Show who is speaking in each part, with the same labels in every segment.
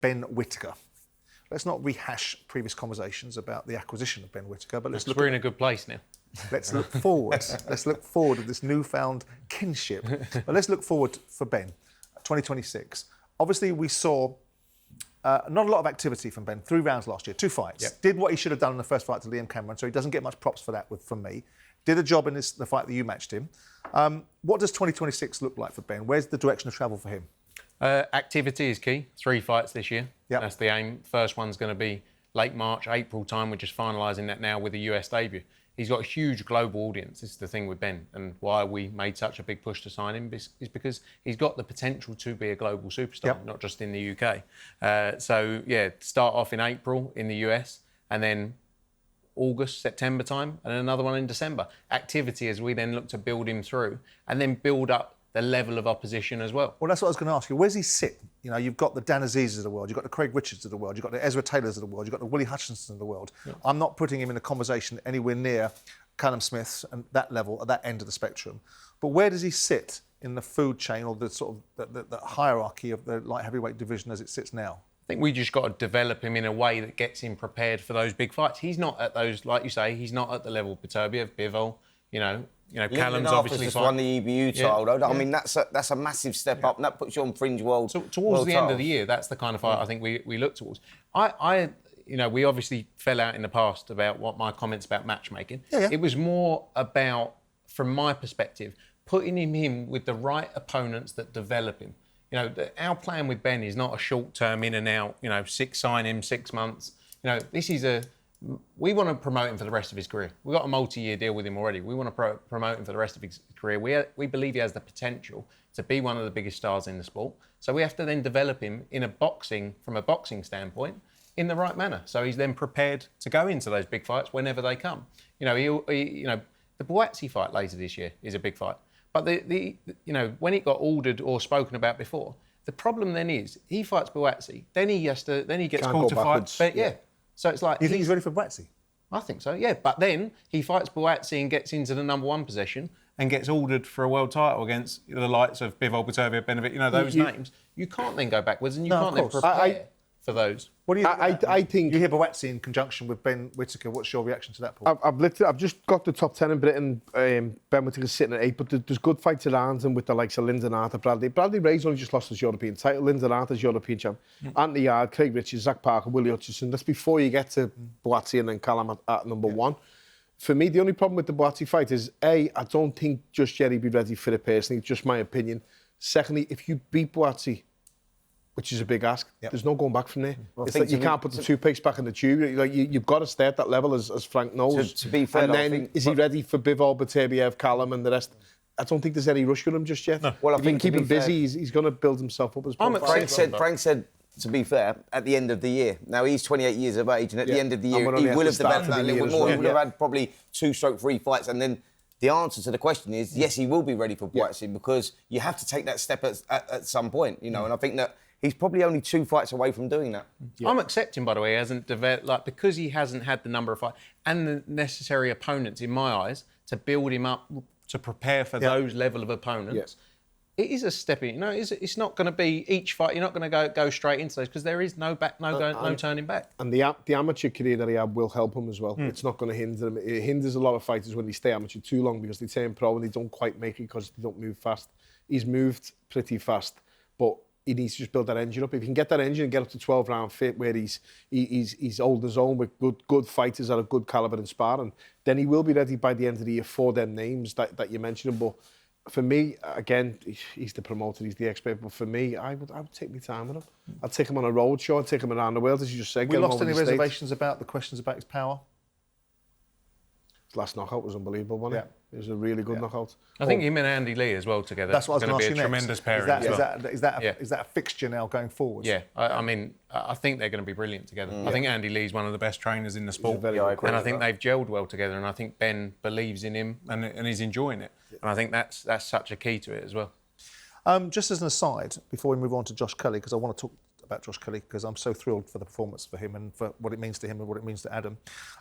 Speaker 1: Ben Whittaker. Let's not rehash previous conversations about the acquisition of Ben Whittaker, but
Speaker 2: we're in a good place now.
Speaker 1: Let's look forward. Let's look forward to this newfound kinship. But let's look forward for Ben, 2026. Obviously, we saw not a lot of activity from Ben. 3 rounds last year, 2 fights.
Speaker 2: Yep.
Speaker 1: Did what he should have done in the first fight to Liam Cameron, so he doesn't get much props for that from me. Did a job in the fight that you matched him. What does 2026 look like for Ben? Where's the direction of travel for him?
Speaker 2: Activity is key. 3 fights this year.
Speaker 1: Yep.
Speaker 2: That's the aim. First one's going to be late March, April time. We're just finalising that now with the US debut. He's got a huge global audience. This is the thing with Ben, and why we made such a big push to sign him is because he's got the potential to be a global superstar, not just in the UK. So, start off in April in the US, and then August, September time, and another one in December. Activity as we then look to build him through, and then build up the level of opposition as well.
Speaker 1: Well, that's what I was going to ask you. Where does he sit? You know, you've got the Dan Azizes of the world, you've got the Craig Richards of the world, you've got the Ezra Taylors of the world, you've got the Willie Hutchinson of the world. Yeah. I'm not putting him in a conversation anywhere near Callum Smith's and that level, at that end of the spectrum. But where does he sit in the food chain or the sort of the hierarchy of the light heavyweight division as it sits now?
Speaker 2: I think we just got to develop him in a way that gets him prepared for those big fights. He's not at those, like you say, he's not at the level of Beterbiev, Bivol, Callum's obviously
Speaker 3: just won the EBU title. Yeah. I mean, that's a massive step up, and that puts you on fringe world.
Speaker 2: So towards the end of the year, that's the kind of fight I think we look towards. We obviously fell out in the past about what my comments about matchmaking. Yeah. It was more about, from my perspective, putting him in with the right opponents that develop him. Our plan with Ben is not a short-term in and out. Sign him 6 months. This is we want to promote him for the rest of his career. We've got a multi-year deal with him already. We want to promote him for the rest of his career. We believe he has the potential to be one of the biggest stars in the sport. So we have to then develop him from a boxing standpoint, in the right manner. So he's then prepared to go into those big fights whenever they come. The Buatsi fight later this year is a big fight. But when it got ordered or spoken about before, the problem then is he fights Buatsi, then he gets called to fight. But so it's like...
Speaker 1: You think he's ready for Buatsi?
Speaker 2: I think so, yeah. But then he fights Buatsi and gets into the number 1 position and gets ordered for a world title against the likes of Bivol, Beterbiev, Benevic, those names. You can't then go backwards and you can't then prepare for those.
Speaker 1: What do you think? I think... You hear Buatsi in conjunction with Ben Whittaker. What's your reaction to that, Paul?
Speaker 4: I've just got the top 10 in Britain. Ben Whittaker's sitting at 8, but there's good fights around him with the likes of Lyndon Arthur, Bradley Ray's only just lost his European title. Lyndon Arthur's European champ. Anthony Yard, Craig Richards, Zach Parker, Willie Hutchinson. That's before you get to Buatsi and then Callum at number 1. For me, the only problem with the Buatsi fight is, I don't think just yet he'd be ready for it personally, just my opinion. Secondly, if you beat Buatsi, which is a big ask, there's no going back from there. Well, it's like you can't put the toothpicks back in the tube. You've got to stay at that level, as Frank knows.
Speaker 3: To be fair,
Speaker 4: and then, is he ready for Bivol, Beterbiev, Callum and the rest? I don't think there's any rush with him just yet. No. Well, I think keep him busy, he's going to build himself up as
Speaker 3: Frank said, to be fair, at the end of the year. Now, he's 28 years of age, and at the end of the year, he will have developed that a little bit more. He would have had probably 2-3 fights, and then the answer to the question is, yes, he will be ready for Buatsi, because you have to take that step at some point, and I think that he's probably only 2 fights away from doing that.
Speaker 2: I'm accepting, by the way, he hasn't developed, because he hasn't had the number of fights and the necessary opponents, in my eyes, to build him up, to prepare for those level of opponents. It is a stepping, it's not going to be each fight, you're not going to go straight into those, because there is no turning back.
Speaker 4: And the amateur career that he had will help him as well. It's not going to hinder him. It hinders a lot of fighters when they stay amateur too long, because they turn pro and they don't quite make it because they don't move fast. He's moved pretty fast, but he needs to just build that engine up. If he can get that engine and get up to 12-round fit, where he's holding his own with good fighters that are good calibre and sparring, then he will be ready by the end of the year for them names that you mentioned. But for me, again, he's the promoter, he's the expert. But for me, I would take my time with him. I'd take him on a road show, I'd take him around the world, as you just said.
Speaker 1: We lost any reservations about the questions about his power?
Speaker 4: His last knockout was unbelievable, wasn't it? It was a really good knockout.
Speaker 2: I think him and Andy Lee as well together.
Speaker 1: That's what I was going to ask you next.
Speaker 2: Tremendous pairing.
Speaker 1: Is that a fixture now going forward?
Speaker 2: Yeah, I mean, I think they're going to be brilliant together. I think Andy Lee's one of the best trainers in the sport, and I think they've gelled well together. And I think Ben believes in him, and he's enjoying it. And I think that's such a key to it as well.
Speaker 1: Just as an aside, before we move on to Josh Kelly, because I want to talk about Josh Kelly, because I'm so thrilled for the performance for him and for what it means to him and what it means to Adam.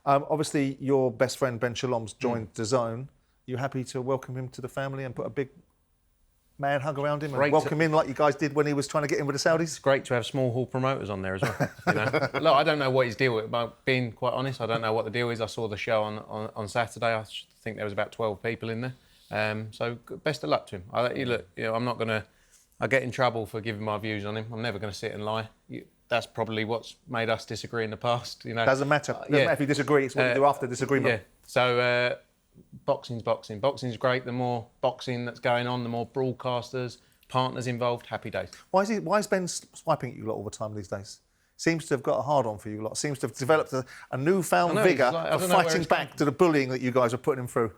Speaker 1: Obviously, your best friend Ben Shalom's joined DAZN. You happy to welcome him to the family and put a big man hug around him and welcome in like you guys did when he was trying to get in with the Saudis?
Speaker 2: It's great to have small hall promoters on there as well. You know? Look, I don't know what his deal is, but being quite honest, I don't know what the deal is. I saw the show on Saturday. I think there was about 12 people in there. So best of luck to him. I'm not going to... I get in trouble for giving my views on him. I'm never going to sit and lie. That's probably what's made us disagree in the past. You know,
Speaker 1: doesn't matter. Doesn't matter if you disagree. It's what you do after disagreement.
Speaker 2: Yeah. So boxing's boxing. Boxing's great. The more boxing that's going on, the more broadcasters, partners involved. Happy days.
Speaker 1: Why is Ben swiping at you lot all the time these days? Seems to have got a hard on for you lot. Seems to have developed a newfound vigour for fighting back to the bullying that you guys are putting him through.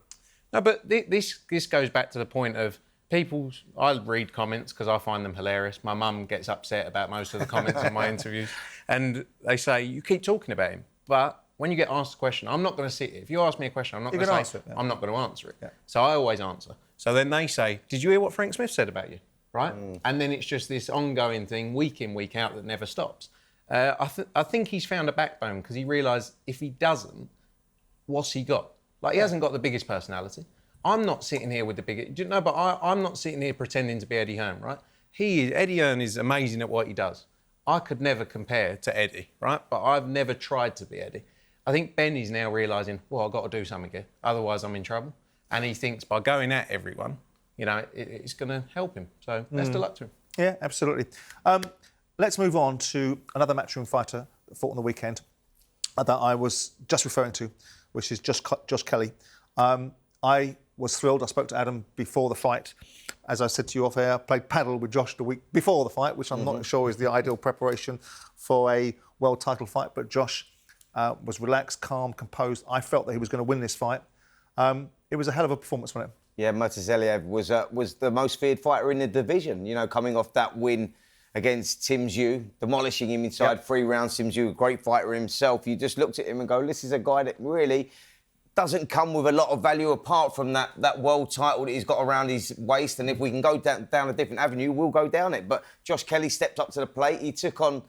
Speaker 2: No, but this goes back to the point of. I read comments because I find them hilarious. My mum gets upset about most of the comments in my interviews. And they say, you keep talking about him. But when you get asked a question, I'm not going to sit here. If you ask me a question, I'm not going to answer it. Yeah. I'm not going to answer it. Yeah. So I always answer. So then they say, did you hear what Frank Smith said about you? Right? And then it's just this ongoing thing, week in, week out, that never stops. I think he's found a backbone because he realised if he doesn't, what's he got? Like, he hasn't got the biggest personality. I'm not sitting here with the biggest... No, but I'm not sitting here pretending to be Eddie Hearn, right? Eddie Hearn is amazing at what he does. I could never compare to Eddie, right? But I've never tried to be Eddie. I think Ben is now realising, well, I've got to do something here, otherwise I'm in trouble. And he thinks by going at everyone, you know, it's going to help him. So best of luck to him.
Speaker 1: Yeah, absolutely. Let's move on to another matchroom fighter that fought on the weekend that I was just referring to, which is Josh Kelly. I was thrilled. I spoke to Adam before the fight. As I said to you off air, I played paddle with Josh the week before the fight, which I'm not sure is the ideal preparation for a world title fight. But Josh was relaxed, calm, composed. I felt that he was going to win this fight. It was a hell of a performance, wasn't it?
Speaker 3: Yeah, Murtazaliev was the most feared fighter in the division. You know, coming off that win against Tim Zhu, demolishing him inside 3 rounds. Tim Zhu, a great fighter himself. You just looked at him and go, this is a guy that really doesn't come with a lot of value apart from that world title that he's got around his waist. And if we can go down a different avenue, we'll go down it. But Josh Kelly stepped up to the plate. He took on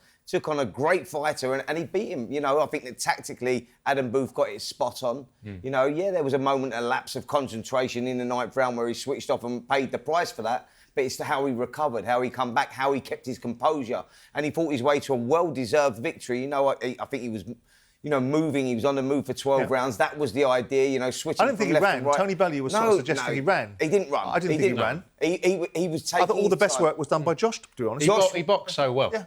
Speaker 3: a great fighter and he beat him. You know, I think that tactically Adam Booth got it spot on. You know, there was a moment, a lapse of concentration in the 9th round where he switched off and paid the price for that. But it's how he recovered, how he come back, how he kept his composure. And he fought his way to a well-deserved victory. You know, I think he was... You know, moving. He was on the move for 12 rounds. That was the idea. You know, switching.
Speaker 1: I don't think he ran.
Speaker 3: Right.
Speaker 1: Tony Bellew was sort of suggesting he ran.
Speaker 3: He didn't run.
Speaker 1: I didn't think he ran.
Speaker 3: He was taking.
Speaker 1: I thought all the best work was done by Josh. To be honest,
Speaker 2: he boxed so well.
Speaker 1: Yeah.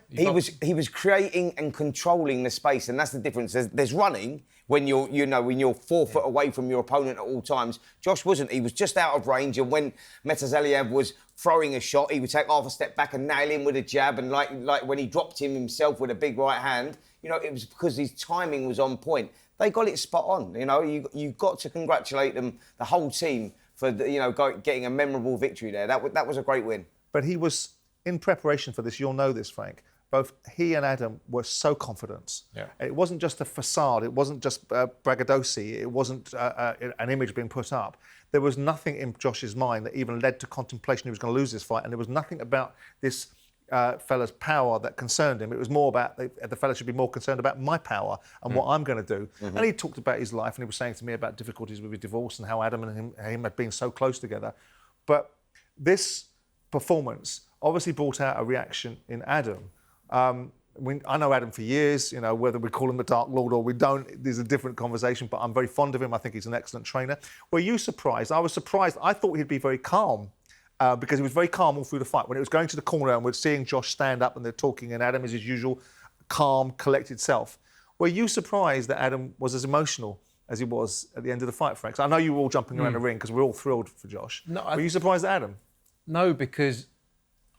Speaker 3: He was creating and controlling the space, and that's the difference. There's running when you're 4 foot away from your opponent at all times. Josh wasn't. He was just out of range, and when Murtazaliev was throwing a shot, he would take half a step back and nail him with a jab, and like when he dropped him himself with a big right hand, you know, it was because his timing was on point. They got it spot on. You know, you got to congratulate them, the whole team, for getting a memorable victory there. That was a great win.
Speaker 1: But he was in preparation for this. You'll know this, Frank. Both he and Adam were so confident.
Speaker 2: Yeah.
Speaker 1: It wasn't just a facade. It wasn't just braggadocio. It wasn't an image being put up. There was nothing in Josh's mind that even led to contemplation he was going to lose this fight, and there was nothing about this fella's power that concerned him. It was more about the fella should be more concerned about my power and what I'm going to do. And he talked about his life, and he was saying to me about difficulties with his divorce and how Adam and him had been so close together. But this performance obviously brought out a reaction in Adam. I know Adam for years, you know, whether we call him the Dark Lord or we don't, there's a different conversation, but I'm very fond of him. I think he's an excellent trainer. Were you surprised? I was surprised. I thought he'd be very calm because he was very calm all through the fight. When it was going to the corner and we're seeing Josh stand up and they're talking and Adam is his usual calm, collected self. Were you surprised that Adam was as emotional as he was at the end of the fight, Frank? So I know you were all jumping around the ring because we're all thrilled for Josh. No, were you surprised at Adam?
Speaker 2: No, because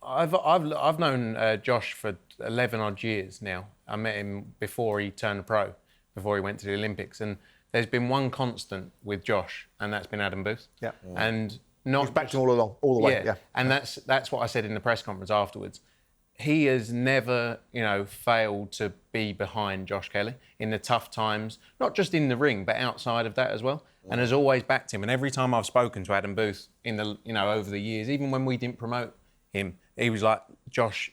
Speaker 2: I've known Josh for 11 odd years now. I met him before he turned pro, before he went to the Olympics, and there's been one constant with Josh, and that's been Adam Booth.
Speaker 1: Yeah.
Speaker 2: And not
Speaker 1: he's backed him all along, all the way. Yeah.
Speaker 2: And that's what I said in the press conference afterwards. He has never, failed to be behind Josh Kelly in the tough times, not just in the ring, but outside of that as well. And has always backed him. And every time I've spoken to Adam Booth in the, over the years, even when we didn't promote him, he was like, Josh,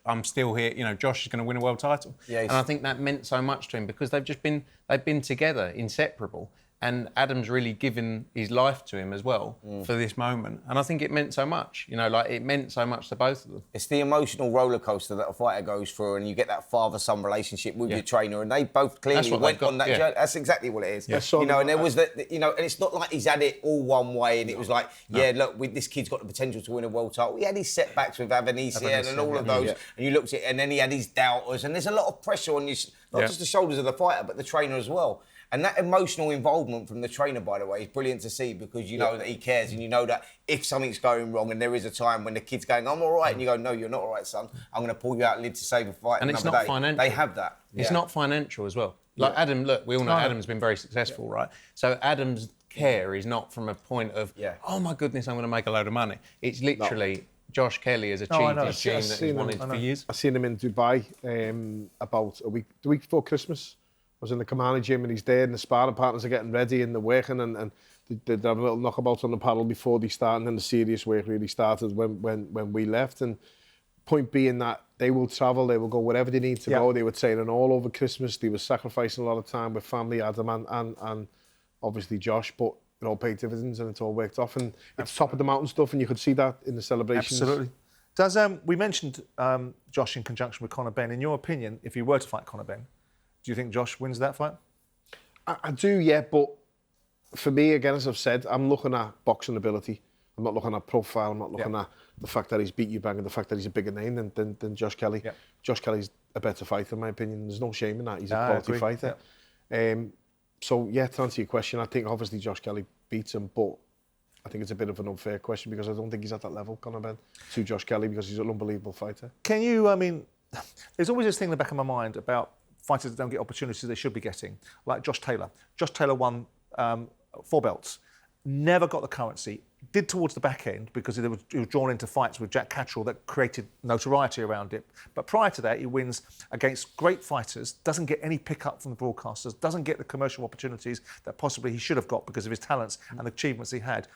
Speaker 2: I'm still here. Josh is going to win a world title. Yeah, and I think that meant so much to him because they've been together, inseparable. And Adam's really given his life to him as well for this moment. And I think it meant so much, it meant so much to both of them.
Speaker 3: It's the emotional roller coaster that a fighter goes through, and you get that father-son relationship with your trainer, and they both clearly went on that journey. That's exactly what it is. Yeah. And there was that, and it's not like he's had it all one way, and it was like, look, this kid's got the potential to win a world title. He had his setbacks with Avanesian and all of those, and you looked at it, and then he had his doubters, and there's a lot of pressure on you, not just the shoulders of the fighter, but the trainer as well. And that emotional involvement from the trainer, by the way, is brilliant to see, because you know that he cares, and you know that if something's going wrong and there is a time when the kid's going, I'm all right, and you go, no, you're not all right, son. I'm going to pull you out and live to save a fight.
Speaker 2: And it's not financial.
Speaker 3: They have that.
Speaker 2: It's not financial as well. Like Adam, look, we all know Adam's been very successful, right? So Adam's care is not from a point of, oh my goodness, I'm going to make a load of money. It's literally... Josh Kelly has achieved his dream that he's wanted for years.
Speaker 4: I seen him in Dubai about the week before Christmas. I was in the Kamani gym, and he's there, and the sparring partners are getting ready, and they're working, and they have a little knockabout on the paddle before they start, and then the serious work really started when we left. And point being that they will travel, they will go wherever they need to go. They were training all over Christmas. They were sacrificing a lot of time with family, Adam and obviously Josh, but it all paid dividends, and it's all worked off. And it's top of the mountain stuff, and you could see that in the celebrations.
Speaker 1: Absolutely. We mentioned Josh in conjunction with Conor Benn. In your opinion, if you were to fight Conor Benn, do you think Josh wins that fight?
Speaker 4: I do, yeah, but for me, again, as I've said, I'm looking at boxing ability. I'm not looking at profile. I'm not looking at the fact that he's beat you bang and the fact that he's a bigger name than Josh Kelly. Yeah. Josh Kelly's a better fighter, in my opinion. There's no shame in that. He's a quality fighter. Yeah. So, to answer your question, I think obviously Josh Kelly beats him, but I think it's a bit of an unfair question, because I don't think he's at that level, Conor Benn, to Josh Kelly, because he's an unbelievable fighter.
Speaker 1: Can you, there's always this thing in the back of my mind about fighters that don't get opportunities they should be getting, like Josh Taylor. Josh Taylor won 4 belts, never got the currency, did towards the back end because he was drawn into fights with Jack Catterall that created notoriety around it. But prior to that, he wins against great fighters, doesn't get any pickup from the broadcasters, doesn't get the commercial opportunities that possibly he should have got because of his talents and the achievements he had.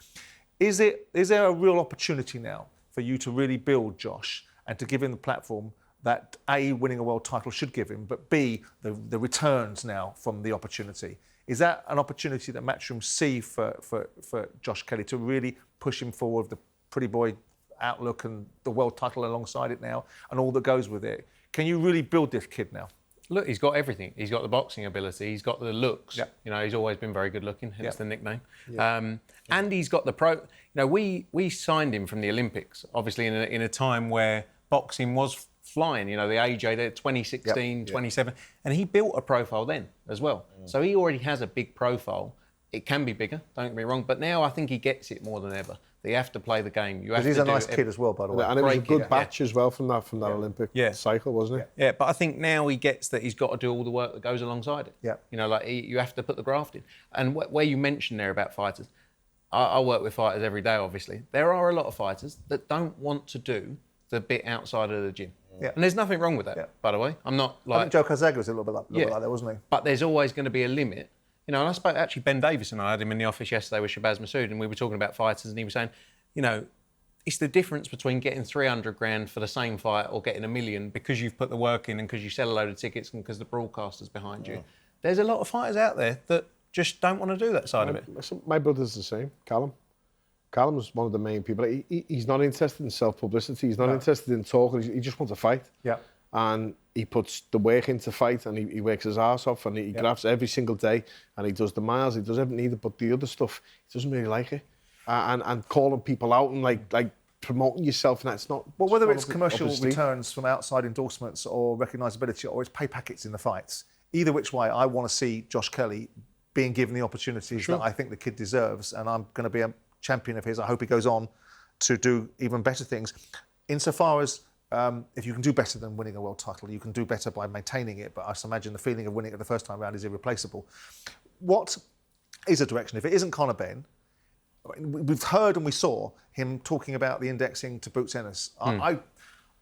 Speaker 1: Is there a real opportunity now for you to really build Josh and to give him the platform that A, winning a world title should give him, but B, the returns now from the opportunity? Is that an opportunity that Matchroom see for Josh Kelly to really push him forward, the pretty boy outlook and the world title alongside it now and all that goes with it? Can you really build this kid now?
Speaker 2: Look, he's got everything. He's got the boxing ability. He's got the looks. Yep. He's always been very good looking, hence the nickname. Yep. And he's got the pro... we signed him from the Olympics, obviously in a time where boxing was flying, the AJ there, 2016, 27, and he built a profile then as well. So he already has a big profile. It can be bigger, don't get me wrong, but now I think he gets it more than ever. You have to play the game. You have to.
Speaker 1: He's a nice kid as well, by the way.
Speaker 4: And it was a good batch as well from that Olympic cycle, wasn't it?
Speaker 2: Yeah, but I think now he gets that he's got to do all the work that goes alongside it. Yeah. You have to put the graft in. And where you mentioned there about fighters, I work with fighters every day, obviously. There are a lot of fighters that don't want to do the bit outside of the gym. Yeah. And there's nothing wrong with that, by the way. I'm not like...
Speaker 1: I think Joe Kazaga was a little bit like that, wasn't he?
Speaker 2: But there's always going to be a limit. And I spoke, actually, Ben Davison, I had him in the office yesterday with Shabazz Massoud, and we were talking about fighters, and he was saying, it's the difference between getting 300 grand for the same fight or getting $1 million because you've put the work in and because you sell a load of tickets and because the broadcaster's behind you. There's a lot of fighters out there that just don't want to do that side of it.
Speaker 4: My brother's the same, Callum. Callum's one of the main people. He's not interested in self-publicity. He's not interested in talking. He just wants to fight. Yeah. And he puts the work into fight, and he works his arse off, and he grafts every single day, and he does the miles, he does everything needed, but the other stuff, he doesn't really like it. And calling people out and like promoting yourself, and that's not...
Speaker 1: Well, whether it's commercial returns from outside endorsements or recognisability or it's pay packets in the fights, either which way, I want to see Josh Kelly being given the opportunities that I think the kid deserves, and I'm going to be a champion of his. I hope he goes on to do even better things. Insofar as if you can do better than winning a world title, you can do better by maintaining it, but I imagine the feeling of winning it the first time around is irreplaceable. What is a direction? If it isn't Conor Benn, we've heard and we saw him talking about the indexing to Boots Ennis. I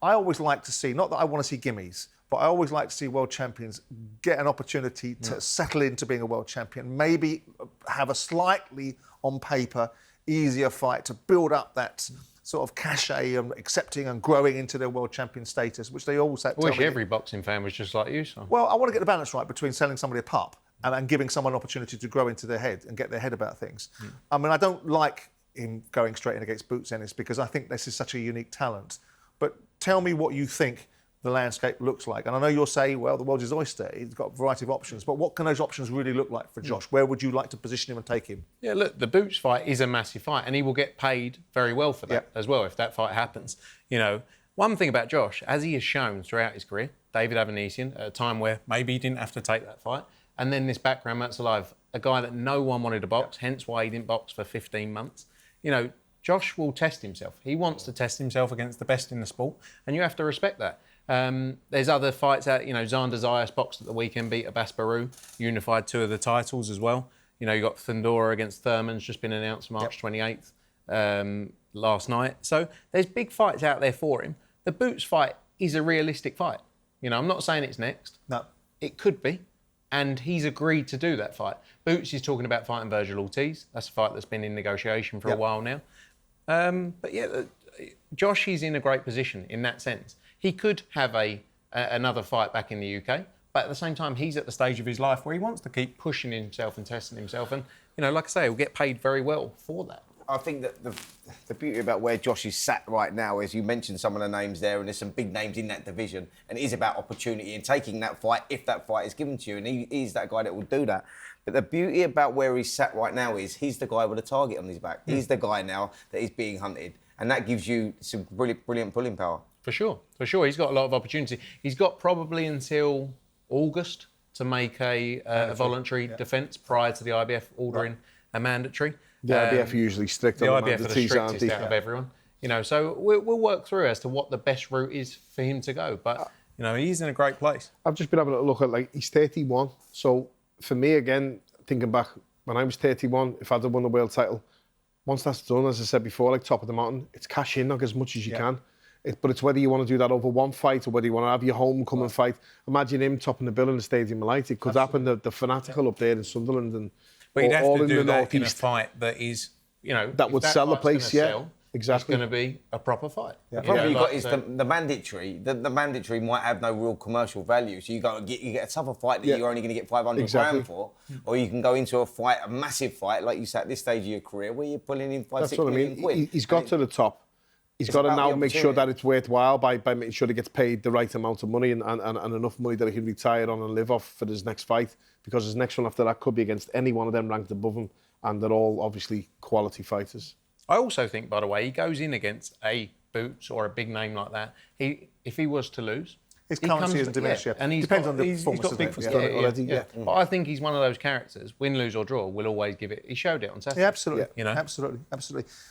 Speaker 1: always like to see, not that I want to see gimmies, but I always like to see world champions get an opportunity to settle into being a world champion, maybe have a slightly, on paper, easier fight to build up that sort of cachet and accepting and growing into their world champion status, which they always say.
Speaker 2: I wish every boxing fan was just like you, son.
Speaker 1: Well, I want to get the balance right between selling somebody a pup and giving someone an opportunity to grow into their head and get their head about things. I mean, I don't like him going straight in against Boots Ennis because I think this is such a unique talent. But tell me what you think the landscape looks like. And I know you'll say, well, the world is oyster. He's got a variety of options. But what can those options really look like for Josh? Where would you like to position him and take him?
Speaker 2: Yeah, look, the Boots fight is a massive fight, and he will get paid very well for that as well if that fight happens. You know, one thing about Josh, as he has shown throughout his career, David Avanesian, at a time where maybe he didn't have to take that fight, and then this background, Matt's alive, a guy that no one wanted to box, hence why he didn't box for 15 months. You know, Josh will test himself. He wants to test himself against the best in the sport, and you have to respect that. There's other fights out, you know, Xander Zayas boxed at the weekend, beat Abbas Baru, unified 2 of the titles as well. You know, you got Thundora against Thurman's just been announced March 28th last night. So there's big fights out there for him. The Boots fight is a realistic fight. You know, I'm not saying it's next.
Speaker 1: No.
Speaker 2: It could be. And he's agreed to do that fight. Boots is talking about fighting Virgil Ortiz. That's a fight that's been in negotiation for a while now. But yeah, Josh is in a great position in that sense. He could have another fight back in the UK, but at the same time, he's at the stage of his life where he wants to keep pushing himself and testing himself. And, you know, like I say, he'll get paid very well for that.
Speaker 3: I think that the beauty about where Josh is sat right now is you mentioned some of the names there, and there's some big names in that division, and it is about opportunity and taking that fight if that fight is given to you, and he's that guy that will do that. But the beauty about where he's sat right now is he's the guy with a target on his back. He's the guy now that is being hunted, and that gives you some brilliant pulling power.
Speaker 2: For sure. He's got a lot of opportunity. He's got probably until August to make a voluntary defence prior to the IBF ordering a mandatory.
Speaker 4: The IBF are usually strict on
Speaker 2: the IBF are the strictest out of everyone. You know, so we'll work through as to what the best route is for him to go. But, you know, he's in a great place.
Speaker 4: I've just been having a look at, like, he's 31. So for me, again, thinking back, when I was 31, if I'd have won the world title, once that's done, as I said before, like top of the mountain, it's cash in, knock as much as you can. But it's whether you want to do that over one fight or whether you want to have your homecoming fight. Imagine him topping the bill in the Stadium of Light. It could happen. The Fanatical up there in Sunderland and
Speaker 2: but you'd have
Speaker 4: all
Speaker 2: to
Speaker 4: in
Speaker 2: do
Speaker 4: the
Speaker 2: that
Speaker 4: Northeast.
Speaker 2: in a fight that is, you know,
Speaker 4: that would sell the place. Exactly.
Speaker 2: It's going to be a proper fight.
Speaker 3: The problem you've got is the mandatory. The mandatory might have no real commercial value. So you get a tougher fight that you're only going to get 500 grand for, or you can go into a massive fight, like you said at this stage of your career, where you're pulling in 5-6 million quid.
Speaker 4: He's got to the top. He's got to now make sure that it's worthwhile by making sure he gets paid the right amount of money and enough money that he can retire on and live off for his next fight, because his next one after that could be against any one of them ranked above him, and they're all obviously quality fighters.
Speaker 2: I also think, by the way, he goes in against a Boots or a big name like that. If he was to lose,
Speaker 1: his currency isn't diminished.
Speaker 2: And
Speaker 1: depends on the performance.
Speaker 2: He's got big But I think he's one of those characters. Win, lose or draw, will always give it. He showed it on Saturday.
Speaker 1: Yeah, absolutely.
Speaker 2: You know?
Speaker 1: Absolutely.